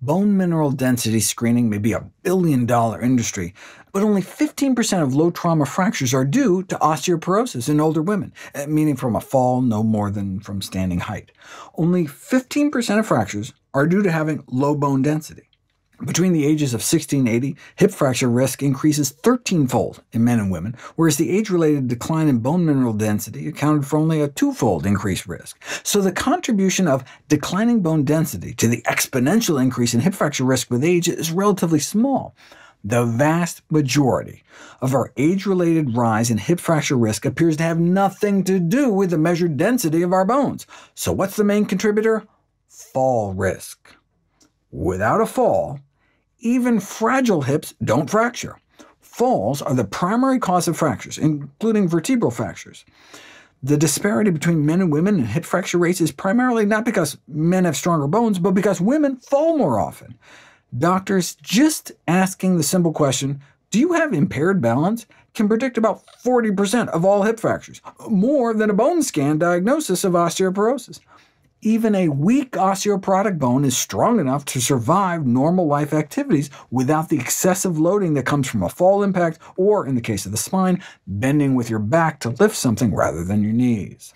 Bone mineral density screening may be a billion-dollar industry, but only 15% of low-trauma fractures are due to osteoporosis in older women, meaning from a fall no more than from standing height. Only 15% of fractures are due to having low bone density. Between the ages of 60 and 80, hip fracture risk increases 13-fold in men and women, whereas the age-related decline in bone mineral density accounted for only a 2-fold increased risk. So the contribution of declining bone density to the exponential increase in hip fracture risk with age is relatively small. The vast majority of our age-related rise in hip fracture risk appears to have nothing to do with the measured density of our bones. So what's the main contributor? Fall risk. Without a fall, even fragile hips don't fracture. Falls are the primary cause of fractures, including vertebral fractures. The disparity between men and women in hip fracture rates is primarily not because men have stronger bones, but because women fall more often. Doctors just asking the simple question, "Do you have impaired balance?" can predict about 40% of all hip fractures, more than a bone scan diagnosis of osteoporosis. Even a weak osteoporotic bone is strong enough to survive normal life activities without the excessive loading that comes from a fall impact, or, in the case of the spine, bending with your back to lift something rather than your knees.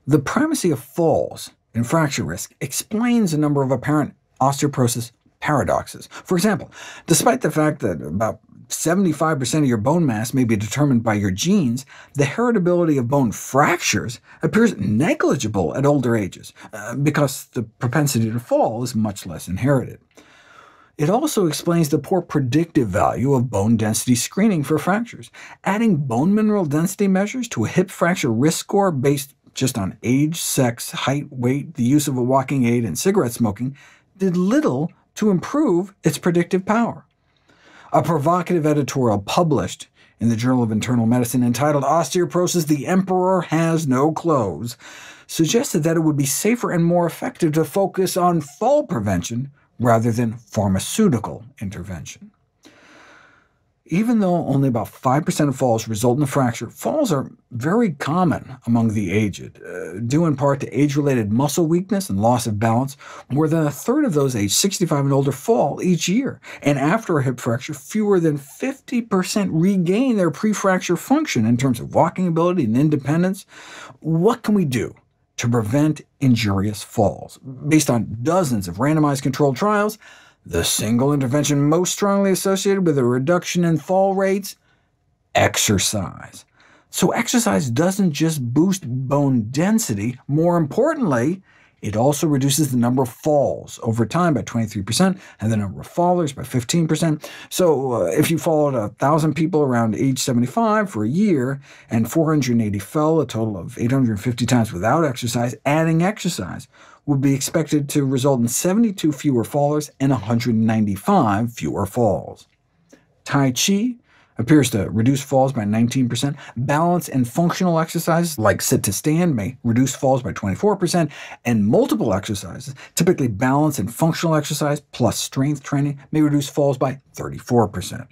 The primacy of falls in fracture risk explains a number of apparent osteoporosis paradoxes. For example, despite the fact that about 75% of your bone mass may be determined by your genes, the heritability of bone fractures appears negligible at older ages, because the propensity to fall is much less inherited. It also explains the poor predictive value of bone density screening for fractures. Adding bone mineral density measures to a hip fracture risk score based just on age, sex, height, weight, the use of a walking aid, and cigarette smoking did little to improve its predictive power. A provocative editorial published in the Journal of Internal Medicine entitled "Osteoporosis, the Emperor Has No Clothes" suggested that it would be safer and more effective to focus on fall prevention rather than pharmaceutical intervention. Even though only about 5% of falls result in a fracture, falls are very common among the aged, due in part to age-related muscle weakness and loss of balance. More than a third of those aged 65 and older fall each year, and after a hip fracture, fewer than 50% regain their pre-fracture function in terms of walking ability and independence. What can we do to prevent injurious falls? Based on dozens of randomized controlled trials, the single intervention most strongly associated with a reduction in fall rates? Exercise. So exercise doesn't just boost bone density, more importantly, it also reduces the number of falls over time by 23%, and the number of fallers by 15%. So if you followed 1,000 people around age 75 for a year, and 480 fell, a total of 850 times without exercise, adding exercise would be expected to result in 72 fewer fallers and 195 fewer falls. Tai Chi appears to reduce falls by 19%. Balance and functional exercises, like sit-to-stand, may reduce falls by 24%, and multiple exercises, typically balance and functional exercise plus strength training, may reduce falls by 34%.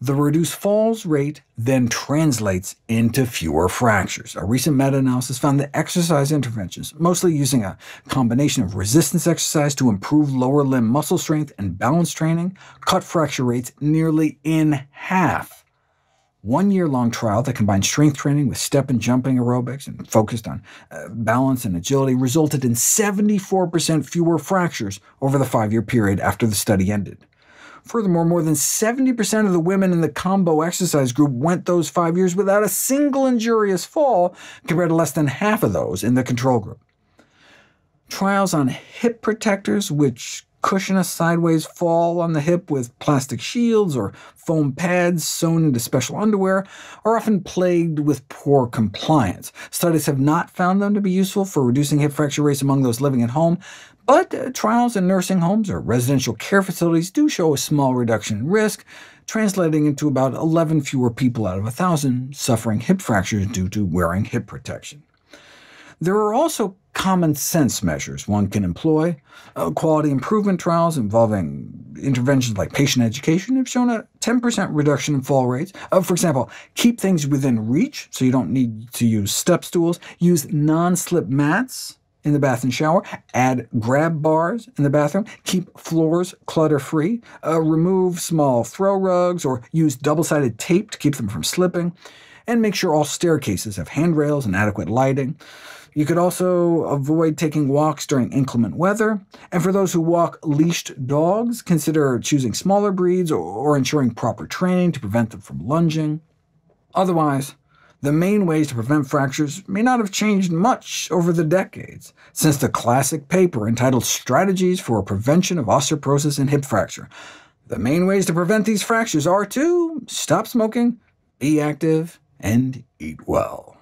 The reduced falls rate then translates into fewer fractures. A recent meta-analysis found that exercise interventions, mostly using a combination of resistance exercise to improve lower limb muscle strength and balance training, cut fracture rates nearly in half. One year-long trial that combined strength training with step and jumping aerobics and focused on balance and agility resulted in 74% fewer fractures over the 5-year period after the study ended. Furthermore, more than 70% of the women in the combo exercise group went those 5 years without a single injurious fall, compared to less than half of those in the control group. Trials on hip protectors, which cushion a sideways fall on the hip with plastic shields or foam pads sewn into special underwear, are often plagued with poor compliance. Studies have not found them to be useful for reducing hip fracture rates among those living at home, but trials in nursing homes or residential care facilities do show a small reduction in risk, translating into about 11 fewer people out of 1,000 suffering hip fractures due to wearing hip protection. There are also common sense measures one can employ. Quality improvement trials involving interventions like patient education have shown a 10% reduction in fall rates. For example, keep things within reach, so you don't need to use step stools. Use non-slip mats in the bath and shower. Add grab bars in the bathroom. Keep floors clutter-free. Remove small throw rugs, or use double-sided tape to keep them from slipping. And make sure all staircases have handrails and adequate lighting. You could also avoid taking walks during inclement weather. And for those who walk leashed dogs, consider choosing smaller breeds or ensuring proper training to prevent them from lunging. Otherwise, the main ways to prevent fractures may not have changed much over the decades, since the classic paper entitled Strategies for Prevention of Osteoporosis and Hip Fracture. The main ways to prevent these fractures are to stop smoking, be active, and eat well.